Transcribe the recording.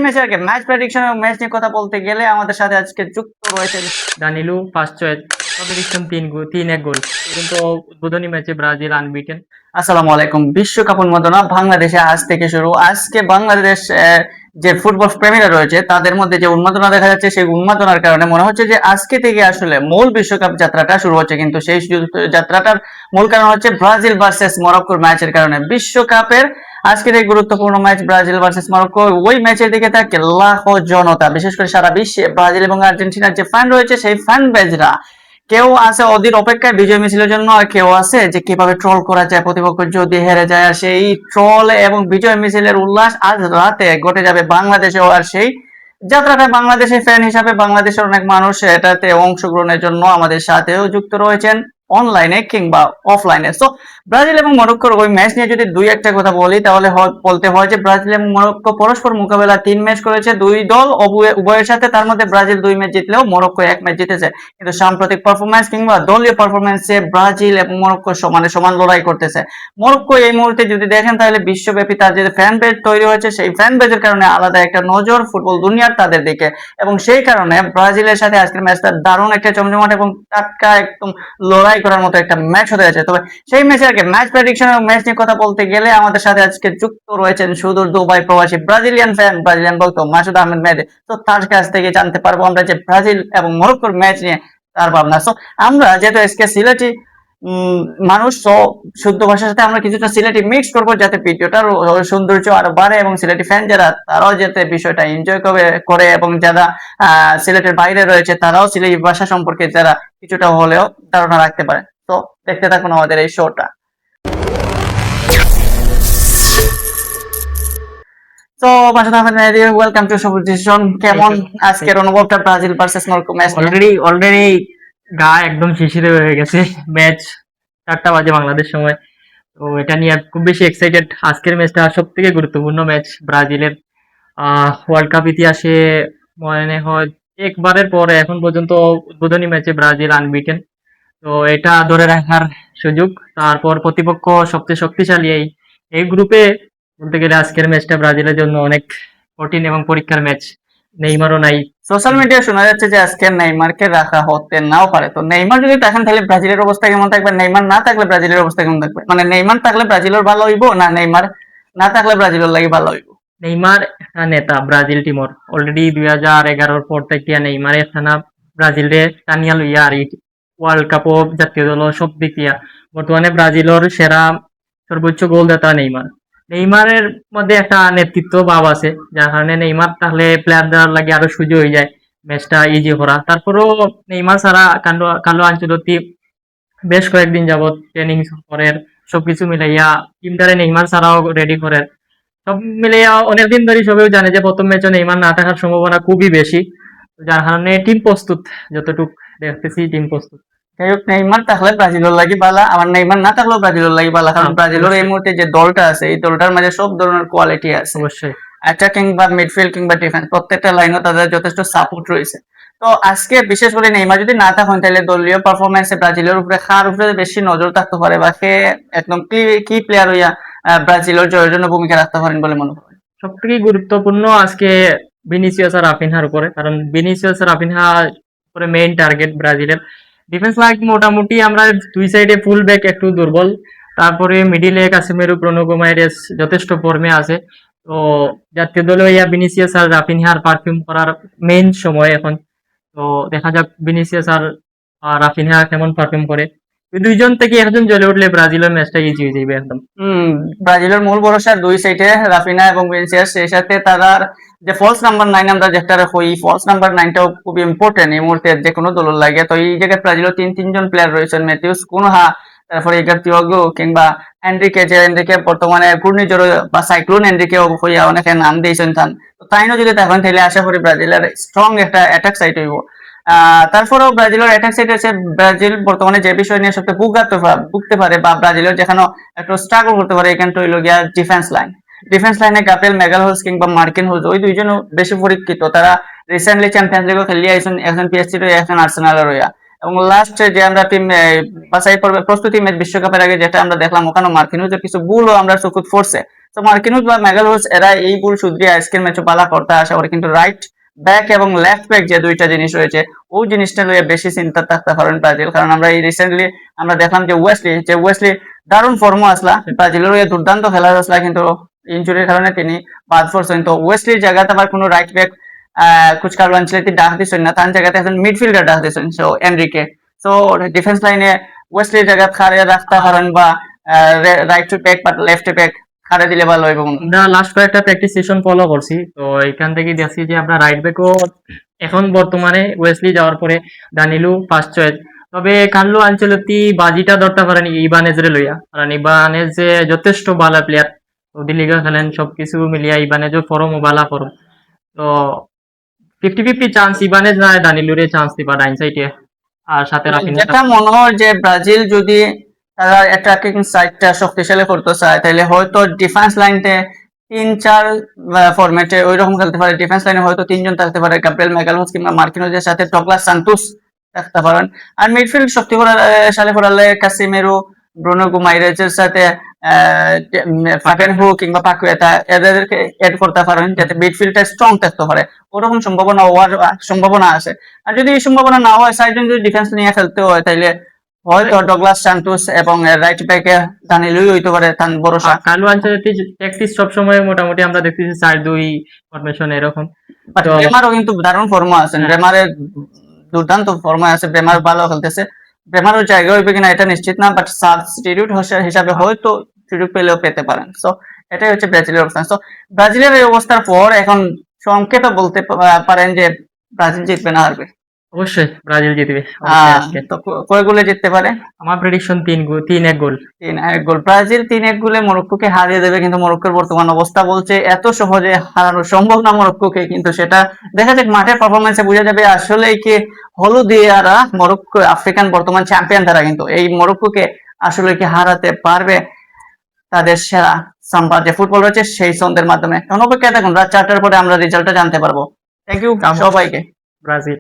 ম্যাচের আগে match prediction এবং ম্যাচ নিয়ে কথা বলতে গেলে আমাদের সাথে আজকে যুক্ত রয়েছে দানিলু ফার্স্ট চয়েস প্রেডিকশন 3-1 গোল কিন্তু উদ্বোধনী ম্যাচে ব্রাজিল আনবিটেন। আসসালামু আলাইকুম। বিশ্বকাপ উন্মাদনা বাংলাদেশে আজ থেকে শুরু। আজকে বাংলাদেশ যে ফুটবল প্রেমীরা রয়েছে তাদের মধ্যে যে উন্মাদনা দেখা যাচ্ছে, সেই উন্মাদনার কারণে মনে হচ্ছে যে আজকে থেকে আসলে মূল বিশ্বকাপ যাত্রাটা শুরু হচ্ছে। কিন্তু সেই যাত্রাটার মূল কারণ হচ্ছে ব্রাজিল ভার্সেস মরক্কোর ম্যাচের কারণে। বিশ্বকাপের আজকের এই গুরুত্বপূর্ণ ম্যাচ ব্রাজিল ভার্সেস মরক্কো, ওই ম্যাচের দিকে থাকে লাখো জনতা, বিশেষ করে সারা বিশ্বে ব্রাজিল এবং আর্জেন্টিনার যে ফ্যান রয়েছে সেই ফ্যান বেজরা কেউ আছে অধীর অপেক্ষায় বিজয় মিছিলের জন্য, আর কেউ আছে যে কিভাবে ট্রল করা যায় প্রতিপক্ষ যদি হেরে যায়। আর সেই ট্রল এবং বিজয় মিছিলের উল্লাস আজ রাতে ঘটে যাবে বাংলাদেশেও। আর সেই যাত্রাটা বাংলাদেশের ফ্যান হিসাবে বাংলাদেশের অনেক মানুষ এটাতে অংশগ্রহণের জন্য আমাদের সাথেও যুক্ত রয়েছেন অনলাইনে কিংবা অফলাইনে। সো ব্রাজিল এবং মরক্কোর ওই ম্যাচ নিয়ে যদি দুই একটা কথা বলি তাহলে বলতে হয় যে ব্রাজিল এবং মরক্কো পরস্পর মোকাবেলা 3 ম্যাচ করেছে দুই দল উভয়ের সাথে। তার মধ্যে ব্রাজিল 2 ম্যাচ জিতলেও মরক্কো 1 ম্যাচ জিতেছে। কিন্তু সাম্প্রতিক পারফরমেন্স কিংবা দলীয় পারফরমেন্সে ব্রাজিল এবং মরক্কো সমানে সমান লড়াই করতেছে। মরক্কো এই মুহূর্তে যদি দেখেন তাহলে বিশ্বব্যাপী তার যে ফ্যান বেজ তৈরি হয়েছে, সেই ফ্যান বেজের কারণে আলাদা একটা নজর ফুটবল দুনিয়ার তাদের দিকে, এবং সেই কারণে ব্রাজিলের সাথে আজকের ম্যাচটা দারুণ একটা জমজমাট এবং টাটকা একদম লড়াই করার মতো একটা ম্যাচ হতে যাচ্ছে। তবে সেই ম্যাচের আগে ম্যাচ প্রেডিকশন এবং ম্যাচ নিয়ে কথা বলতে গেলে আমাদের সাথে আজকে যুক্ত রয়েছেন সুদূর দুবাই প্রবাসী ব্রাজিলিয়ান ফ্যান, ব্রাজিলিয়ান বলতো মাসুদ আহমেদ মেহেদী। তো তার কাছ থেকে জানতে পারবো আমরা যে ব্রাজিল এবং মরক্কোর ম্যাচ নিয়ে তার ভাবনা। সো আমরা যেহেতু আজকে সিলেটি মানুষ, তো শুদ্ধ ভাষার সাথে আমরা কিছুটা সিলেটি মিক্স করবো যাতে ভিডিওটার সৌন্দর্য আরো বাড়ে, এবং সিলেটি ফ্যান যারা তারাও যাতে বিষয়টা এনজয় করে এবং যারা সিলেটের বাইরে রয়েছে তারাও সিলেটি ভাষা সম্পর্কে যারা কিছুটা হলেও ধারণা রাখতে পারে। তো দেখতে থাকুন আমাদের এই শোটা। তো মাসুদ আহমেদ মেহেদী, ওয়েলকাম টু সবুজ ডিসিশন। কেমন আজকের অনুভবটা Brazil versus Morocco match? Already গা একদম শিশিরে হয়ে গেছে। ম্যাচ 4টা বাজে বাংলাদেশ সময়, তো এটা নিয়ে খুব বেশি এক্সাইটেড। আজকের ম্যাচটা সব থেকে গুরুত্বপূর্ণ ম্যাচ ব্রাজিলের ওয়ার্ল্ড কাপ ইতিহাসে মনে হয় একবারের পরে এখন পর্যন্ত উদ্বোধনী ম্যাচে ব্রাজিল আনবিটেন। তো এটা ধরে রাখার সুযোগ। তারপর প্রতিপক্ষ সবচেয়ে শক্তিশালী এই গ্রুপে বলতে গেলে আজকের ম্যাচটা ব্রাজিলের জন্য অনেক কঠিন এবং পরীক্ষার ম্যাচ। নেইমারও নাই। সোশ্যাল মিডিয়ায় শোনা যাচ্ছে যে আজকে নেইমারকে রাখা হতে নাও পারে। তো নেইমার যদি থাকেন তাহলে ব্রাজিলের অবস্থা কেমন থাকবে? নেইমার না থাকলে ব্রাজিলের অবস্থা কেমন থাকবে? মানে নেইমার থাকলে ব্রাজিলের ভালো হইব, না নেইমার না থাকলে ব্রাজিলের লাগি ভালো হইব? নেইমার একটা নেতা ব্রাজিল টিমর। অলরেডি 2011 পর থেকে নেইমার একটা না ব্রাজিলে টানিয়া লইয়া আর ওয়ার্ল্ড কাপও জাতীয় দল সব দিক দিয়া বর্তমানে ব্রাজিলের সেরা সর্বোচ্চ গোলদাতা নেইমার। নেইমারের মধ্যে একটা নেতৃত্ব ভাব আছে, যার কারণে নেইমার তাহলে প্লেয়ারদের লাগে আরো সুযোগ হয়ে যায় ম্যাচটা ইজি করা। তারপরেও নেইমার ছাড়া কার্লো আনচেলত্তি বেশ কয়েকদিন যাবত ট্রেনিং করেন, সবকিছু মিলাইয়া টিমটারে নেইমার ছাড়াও রেডি করেন। সব মিলিয়ে অনেকদিন ধরে সবাই জানে যে প্রথম ম্যাচে নেইমার না থাকার সম্ভাবনা খুবই বেশি, যার কারণে টিম প্রস্তুত, যতটুকু দেখতেছি টিম প্রস্তুত। যাই হোক, নেইমার থাকলে ব্রাজিলের লাগি বালা, আমার নেইমার না থাকলেও ব্রাজিলের লাগি বালা, কারণ ব্রাজিলের এই মুহূর্তে যে দলটা আছে এই দলটার মাঝে সব ধরনের কোয়ালিটি আছে। অবশ্যই অ্যাটাকিং বা মিডফিল্ড কিংবা ডিফেন্স প্রত্যেকটা লাইনও তাদের যথেষ্ট সাপোর্ট রয়েছে। তো আজকে বিশেষ করে নেইমার যদি না থাকেন তাহলে দলীয় পারফরমেন্সে ব্রাজিলের উপরে কার উপরে বেশি নজর থাকতে পারে, বা সে একদম কি প্লেয়ার হইয়া ব্রাজিলের জয়ের জন্য ভূমিকা রাখতে পারেন বলে মনে করেন? সব থেকে গুরুত্বপূর্ণ আজকে ভিনিসিয়াস আর রাফিনহার উপরে, কারণ ভিনিসিয়াস আর রাফিনহা উপরে মেইন টার্গেট ব্রাজিলের। ডিফেন্স লাইন মোটামুটি আমরা দুই সাইডে ফুল ব্যাক একটু দুর্বল, তারপরে মিডিলে কাসেমেরো ব্রুনো গোমারেস যথেষ্ট ফর্মে আছে। তো জাতীয় দলে ইয়া ভিনিসিয়াস আর রাফিনহার পারফিউম করার মেইন সময় এখন। তো দেখা যাক ভিনিসিয়াস আর রাফিনহা কেমন পারফর্ম করে। এই দুইজন থেকে একজন জ্বলে উঠলে ব্রাজিলের ম্যাচটা ইজি হয়ে যাবে একদম। ব্রাজিলের মূল ভরসা দুই সাইডে রাফিনা এবং ভিনিসিয়াস, সেই সাথে তারা যে ফলস নাম্বার 9 আমরা যেটা হই, ফলস নাম্বার 9টাও খুব ইম্পর্টেন্ট এই মুহূর্তে যে কোনো দলের লাগে। তো এই জায়গায় ব্রাজিলের তিনজন প্লেয়ার রয়েছেন, ম্যাথিউস কুনহা, তারপরে ইগার তিওগো কিংবা এনরিকে, যে এনরিকে বর্তমানে ঘূর্ণিঝড় বা সাইক্লোন এনরিকে হইয়া অনেকে নাম দিয়েছেন তান। তো তাইনও যদি তখন তাহলে আশা করি ব্রাজিলের স্ট্রং একটা অ্যাটাক সাইড হইব। তারপরেও ব্রাজিলের অ্যাটাক সাইড আছে, ব্রাজিল বর্তমানে যে বিষয় নিয়ে সবচেয়ে ভুগতে পারে বা ব্রাজিলের যেখানে একটু স্ট্রাগল করতে পারে এখানটা হইল গিয়া ডিফেন্স লাইন। ডিফেন্স লাইনে গাব্রিয়েল ম্যাগালহোস কিংবা মার্কিন হুজ, ওই দুইজনও বেশি পরীক্ষিত। তারা রিসেন্টলি চ্যাম্পিয়ন্স লিগও খেলিয়ে আইছেন, এখন পিএসজি এখন আর্সেনালের হইয়া। এবং লাস্ট যে আমরা টিম বাছাই পর্বে প্রস্তুতি ম্যাচ বিশ্বকাপের আগে যেটা আমরা দেখলাম, ওখানে মার্কিনুজের কিছু ভুলও আমরা চোখে পড়ছে। তো মার্কিনুজ বা ম্যাগালোস এরা এই ভুল শুধরিয়ে আজকের ম্যাচে পালা করতে আশা করি, কিন্তু রাইট ব্যাক এবং লেফট ব্যাক যে দুইটা জিনিস রয়েছে ওই জিনিসটা লইয়ে বেশি চিন্তা থাকতে পারেন ব্রাজিল। কারণ আমরা এই রিসেন্টলি আমরা দেখলাম যে ওয়েসলি দারুণ ফর্ম আসলা, ব্রাজিলের হয়ে দুর্দান্ত খেলা আসলা, কিন্তু ইনজুরির কারণে তিনি বাদ পড়ছেন। তো ওয়েসলির জায়গাতে আবার কোনো রাইট ব্যাক কুচ কার্লো আনচেলত্তি ডাক দিছেন না, তার জায়গাতে এখন মিডফিল্ডার ডাক দিছেন, সো এনরিকে। সো ডিফেন্স লাইনে ওয়েসলির জায়গা খাড়ে রাখতে পারেন বা রাইট ব্যাক বা লেফট ব্যাক খাড়ে দিলে ভালো হইব। আমরা লাস্ট কয়েকটা প্র্যাকটিস সেশন ফলো করছি, তো এখান থেকে দেখছি যে আমরা রাইট ব্যাকও এখন বর্তমানে ওয়েসলি যাওয়ার পরে দানিলু ফার্স্ট চয়েস। তবে কার্লো আনচেলত্তি বাজিটা ধরতে পারেন ইবানেজরে লইয়া, কারণ ইবানেজ যে যথেষ্ট ভালো প্লেয়ার, সৌদি লিগে খেলেন, সবকিছু মিলিয়া ইবানেজও ফরমও ভালো ফরম। তো 50-50 চান্স ইবানেজ না দানিলুরে চান্স দিবা ডাইন সাইডে, আর সাথে রাফিনা। যেটা মনে হয় যে ব্রাজিল যদি তারা অ্যাটাকিং সাইডটা শক্তিশালী করতে চায় তাহলে হয়তো ডিফেন্স লাইনতে 3-4 ফরম্যাটে ওই রকম খেলতে পারে। ডিফেন্স লাইনে হয়তো তিনজন থাকতে পারে, গাব্রিয়েল ম্যাগালহাস কিংবা মার্কিনোজের সাথে ডগলাস সান্টোস থাকতে পারেন। আর মিডফিল্ড শক্তিশালী করালে কাসিমেরো, ব্রুনো গুমাইরেজের সাথে ফাবিয়ানহো কিংবা পাকুয়েতা এদেরকে এড করতে পারেন, যাতে মিডফিল্ডটা স্ট্রং থাকতে পারে। ওরকম সম্ভাবনা হওয়ার সম্ভাবনা আছে। আর যদি এই সম্ভাবনা না হয়, সাইডজন যদি ডিফেন্স নিয়ে খেলতে হয়, তাহলে হয়তো ডগলাস সান্টোস এবং রাইট ব্যাকে দানিলুই হইতে পারে তার ভরসা। কার্লো আনচেলত্তি প্র্যাকটিস সবসময় মোটামুটি আমরা দেখতেছি 4-2 ফরমেশন এরকম। বাট তো ব্রেমারও কিন্তু দারুণ ফর্মে আছেন, হ্যাঁ। ব্রেমারের দুর্দান্ত ফর্মে আছে, ব্রেমার ভালো খেলতেছে। ব্রেমারও জায়গা হইবে কিনা এটা নিশ্চিত না, বাট সাবস্টিটিউট হিসাবে হয়তো সুযোগ পেলেও পেতে পারেন। সো এটাই হচ্ছে ব্রাজিলের অবস্থান। সো ব্রাজিলের এই অবস্থার পর এখন সংকেত বলতে পারেন যে ব্রাজিল জিতবে না হারবে। অবশ্যই ব্রাজিল জিতবে অবশ্যই আজকে। তো কয় গোলে জিততে পারে? আমার প্রেডিকশন 3-1 গোল। 3-1 গোল। ব্রাজিল 3-1 গোলে মরক্কোকে হারিয়ে দেবে, কিন্তু মরক্কোর বর্তমান অবস্থা বলছে এত সহজে হারানো সম্ভব না মরক্কোকে। কিন্তু সেটা দেখা যাক মাঠের পারফরমেন্সে বোঝা যাবে আসলে কি হলুদিয়ারা মরক্কো আফ্রিকান বর্তমান চ্যাম্পিয়ন, তারা কিন্তু এই মরক্কোকে আসলে কি হারাতে পারবে তাদের সেরা সাম্বা যে ফুটবল রয়েছে সেই ছন্দের মাধ্যমে। এখন অপেক্ষায় থাকুন, রাত 4টার পরে আমরা রেজাল্টটা জানতে পারবো। থ্যাংক ইউ সবাইকে। ব্রাজিল।